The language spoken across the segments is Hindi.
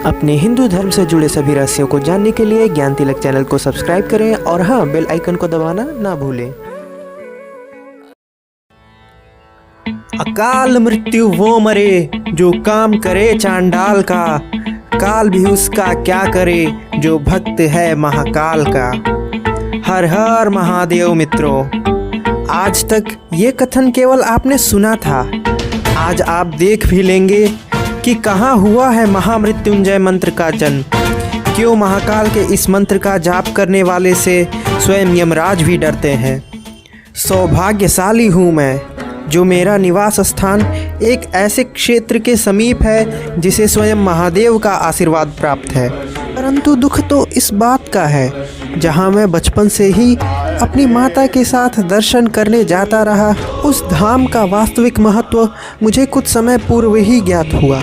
अपने हिंदू धर्म से जुड़े सभी रहस्यों को जानने के लिए ज्ञान तिलक चैनल को सब्सक्राइब करें और हाँ, बेल आइकन को दबाना ना भूलें। अकाल मृत्यु वो मरे जो काम करे चांडाल का, काल भी उसका क्या करे जो भक्त है महाकाल का। हर हर महादेव मित्रों, आज तक ये कथन केवल आपने सुना था, आज आप देख भी लेंगे कि कहाँ हुआ है महामृत्युंजय मंत्र का जन्म। क्यों महाकाल के इस मंत्र का जाप करने वाले से स्वयं यमराज भी डरते हैं। सौभाग्यशाली हूँ मैं जो मेरा निवास स्थान एक ऐसे क्षेत्र के समीप है जिसे स्वयं महादेव का आशीर्वाद प्राप्त है। परंतु दुख तो इस बात का है, जहाँ मैं बचपन से ही अपनी माता के साथ दर्शन करने जाता रहा, उस धाम का वास्तविक महत्व मुझे कुछ समय पूर्व ही ज्ञात हुआ।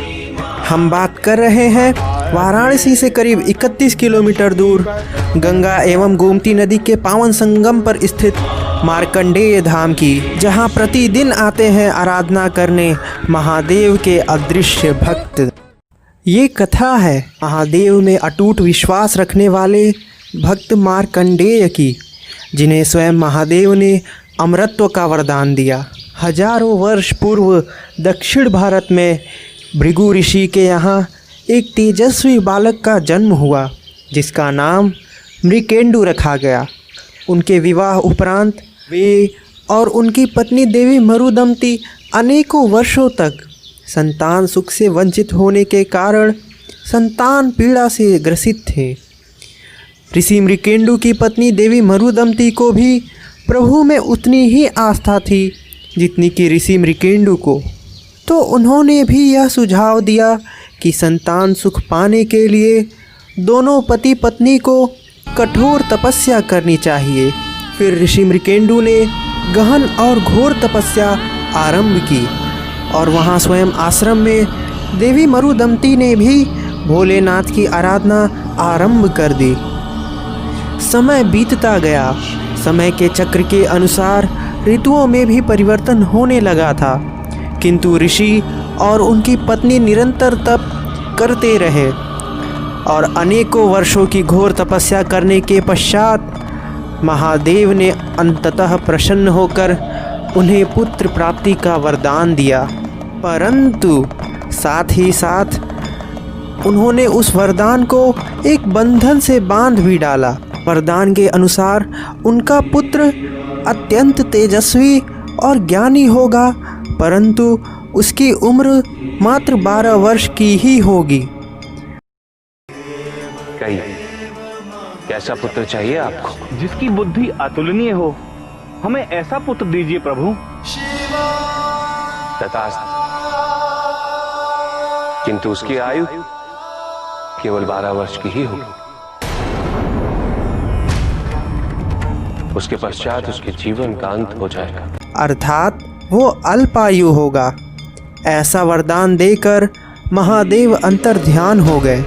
हम बात कर रहे हैं वाराणसी से करीब 31 किलोमीटर दूर गंगा एवं गोमती नदी के पावन संगम पर स्थित मार्कंडेय धाम की, जहां प्रतिदिन आते हैं आराधना करने महादेव के अदृश्य भक्त। ये कथा है महादेव में अटूट विश्वास रखने वाले भक्त मार्कंडेय की, जिन्हें स्वयं महादेव ने अमरत्व का वरदान दिया। हजारों वर्ष पूर्व दक्षिण भारत में भृगु ऋषि के यहाँ एक तेजस्वी बालक का जन्म हुआ, जिसका नाम मृकेंडु रखा गया। उनके विवाह उपरांत वे और उनकी पत्नी देवी मरुदमती अनेकों वर्षों तक संतान सुख से वंचित होने के कारण संतान पीड़ा से ग्रसित थे। ऋषि मृकेंडु की पत्नी देवी मरुदमती को भी प्रभु में उतनी ही आस्था थी जितनी कि ऋषि मृकेंडु को। तो उन्होंने भी यह सुझाव दिया कि संतान सुख पाने के लिए दोनों पति पत्नी को कठोर तपस्या करनी चाहिए। फिर ऋषि मृकेंडु ने गहन और घोर तपस्या आरंभ की और वहाँ स्वयं आश्रम में देवी मरुदमती ने भी भोलेनाथ की आराधना आरंभ कर दी। समय बीतता गया, समय के चक्र के अनुसार ऋतुओं में भी परिवर्तन होने लगा था, किंतु ऋषि और उनकी पत्नी निरंतर तप करते रहे और अनेकों वर्षों की घोर तपस्या करने के पश्चात महादेव ने अंततः प्रसन्न होकर उन्हें पुत्र प्राप्ति का वरदान दिया। परंतु साथ ही साथ उन्होंने उस वरदान को एक बंधन से बांध भी डाला। वरदान के अनुसार उनका पुत्र अत्यंत तेजस्वी और ज्ञानी होगा, परंतु उसकी उम्र मात्र 12 वर्ष की ही होगी। कैसा पुत्र चाहिए आपको? जिसकी बुद्धि अतुलनीय हो, हमें ऐसा पुत्र दीजिए प्रभु। तथास्तु, किंतु उसकी आयु केवल 12 वर्ष की ही होगी। उसके पश्चात उसके जीवन का अंत हो जाएगा, अर्थात वो अल्पायु होगा। ऐसा वरदान देकर महादेव अंतर्ध्यान हो गए।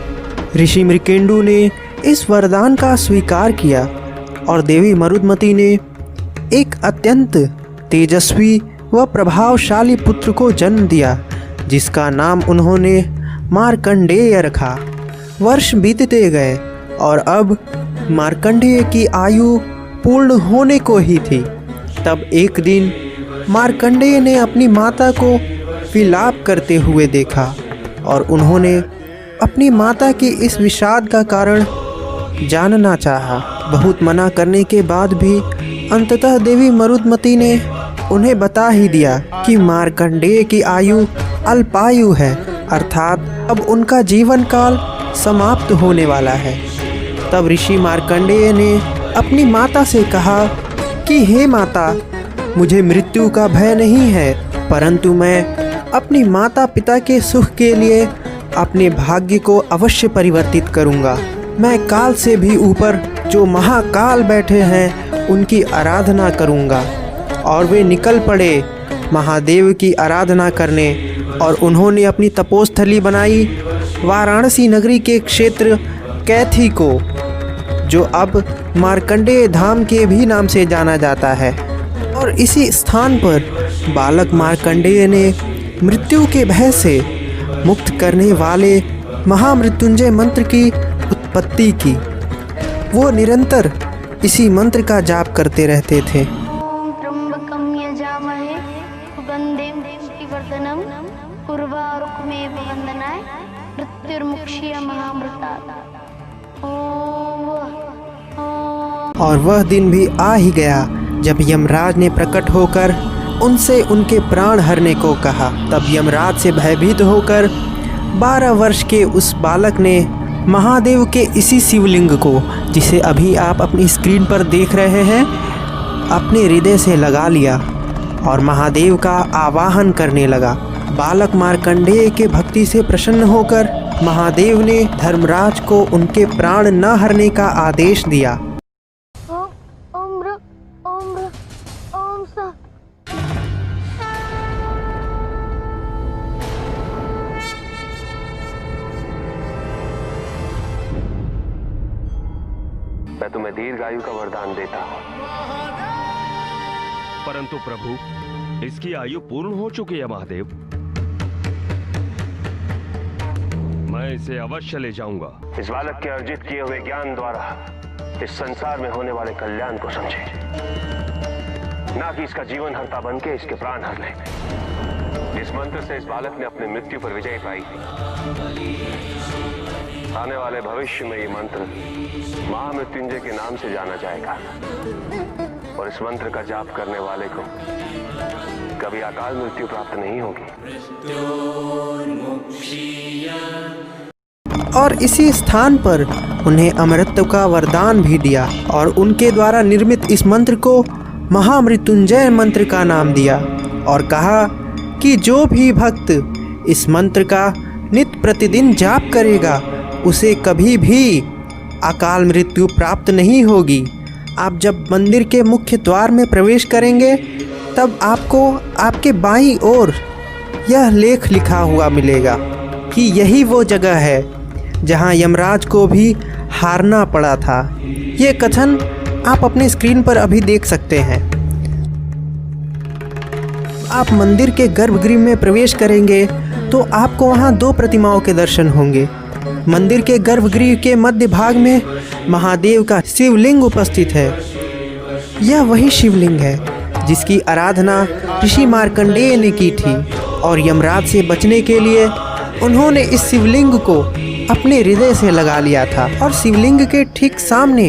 ऋषि मृकेंडु ने इस वरदान का स्वीकार किया और देवी मरुदमती ने एक अत्यंत तेजस्वी व प्रभावशाली पुत्र को जन्म दिया, जिसका नाम उन्होंने मार्कंडेय रखा। वर्ष बीतते गए और अब मार्कंडेय की आयु पूर्ण होने को ही थी। तब एक दिन मार्कंडेय ने अपनी माता को विलाप करते हुए देखा और उन्होंने अपनी माता की इस विषाद का कारण जानना चाहा। बहुत मना करने के बाद भी अंततः देवी मरुदमती ने उन्हें बता ही दिया कि मार्कंडेय की आयु अल्पायु है, अर्थात अब उनका जीवन काल समाप्त होने वाला है। तब ऋषि मार्कंडेय ने अपनी माता से कहा कि हे माता, मुझे मृत्यु का भय नहीं है, परंतु मैं अपनी माता पिता के सुख के लिए अपने भाग्य को अवश्य परिवर्तित करूंगा। मैं काल से भी ऊपर जो महाकाल बैठे हैं उनकी आराधना करूंगा। और वे निकल पड़े महादेव की आराधना करने और उन्होंने अपनी तपोस्थली बनाई वाराणसी नगरी के क्षेत्र कैथी को, जो अब मार्कंडेय धाम के भी नाम से जाना जाता है। और इसी स्थान पर बालक मार्कंडेय ने मृत्यु के भय से मुक्त करने वाले महामृत्युंजय मंत्र की उत्पत्ति की। वो निरंतर इसी मंत्र का जाप करते रहते थे। ओम त्र्यंबकं यजामहे सुगंधिं पुष्टिवर्धनम् उर्वारुकमेव वन्दनाय मृत्युर्मुक्षीयमामृतात्। और वह दिन भी आ ही गया जब यमराज ने प्रकट होकर उनसे उनके प्राण हरने को कहा। तब यमराज से भयभीत होकर 12 वर्ष के उस बालक ने महादेव के इसी शिवलिंग को, जिसे अभी आप अपनी स्क्रीन पर देख रहे हैं, अपने हृदय से लगा लिया और महादेव का आवाहन करने लगा। बालक मार्कंडेय के भक्ति से प्रसन्न होकर महादेव ने धर्मराज को उनके प्राण न हरने का आदेश दिया। ओम स मैं तुम्हें दीर्घायु का वरदान देता हूँ। परंतु प्रभु, इसकी आयु पूर्ण हो चुकी है महादेव। मैं इसे अवश्य ले जाऊंगा। इस बालक के अर्जित किए हुए ज्ञान द्वारा इस संसार में होने वाले कल्याण को समझे, ना कि इसका जीवन हरता बनके इसके प्राण हर ले। इस मंत्र से इस बालक ने अपनी मृत्यु पर विजय पाई। आने वाले भविष्य में ये मंत्र महामृत्युंजय के नाम से जाना जाएगा और इस मंत्र का जाप करने वाले को कभी अकाल मृत्यु प्राप्त नहीं होगी। और इसी स्थान पर उन्हें अमरत्व का वरदान भी दिया और उनके द्वारा निर्मित इस मंत्र को महामृत्युंजय मंत्र का नाम दिया और कहा कि जो भी भक्त इस मंत्र का नित्य प्रतिदिन जाप करेगा उसे कभी भी अकाल मृत्यु प्राप्त नहीं होगी। आप जब मंदिर के मुख्य द्वार में प्रवेश करेंगे तब आपको आपके बाईं ओर यह लेख लिखा हुआ मिलेगा कि यही वो जगह है जहां यमराज को भी हारना पड़ा था। ये कथन आप अपने स्क्रीन पर अभी देख सकते हैं। आप मंदिर के गर्भगृह में प्रवेश करेंगे तो आपको वहां 2 प्रतिमाओं के दर्शन होंगे। मंदिर के गर्भगृह के मध्य भाग में महादेव का शिवलिंग उपस्थित है। यह वही शिवलिंग है जिसकी आराधना ऋषि मार्कंडेय ने की थी और यमराज से बचने के लिए उन्होंने इस शिवलिंग को अपने हृदय से लगा लिया था। और शिवलिंग के ठीक सामने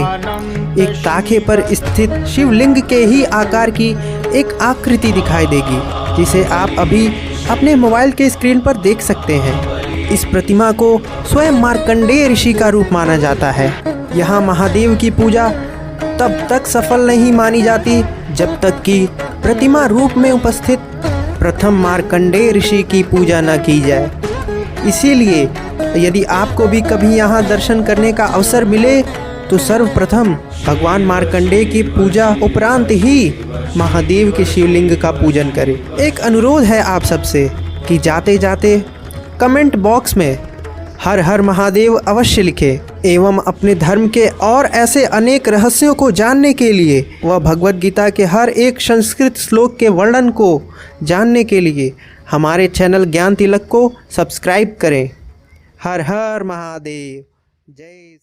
एक ताखे पर स्थित शिवलिंग के ही आकार की एक आकृति दिखाई देगी, जिसे आप अभी अपने मोबाइल के स्क्रीन पर देख सकते हैं। इस प्रतिमा को स्वयं मार्कंडेय ऋषि का रूप माना जाता है। यहाँ महादेव की पूजा तब तक सफल नहीं मानी जाती जब तक कि प्रतिमा रूप में उपस्थित प्रथम मार्कंडेय ऋषि की पूजा न की जाए। इसीलिए यदि आपको भी कभी यहाँ दर्शन करने का अवसर मिले तो सर्वप्रथम भगवान मार्कंडेय की पूजा उपरांत ही महादेव के शिवलिंग का पूजन करें। एक अनुरोध है आप सबसे कि जाते जाते कमेंट बॉक्स में हर हर महादेव अवश्य लिखें एवं अपने धर्म के और ऐसे अनेक रहस्यों को जानने के लिए व भगवद गीता के हर एक संस्कृत श्लोक के वर्णन को जानने के लिए हमारे चैनल ज्ञान तिलक को सब्सक्राइब करें। हर हर महादेव। जय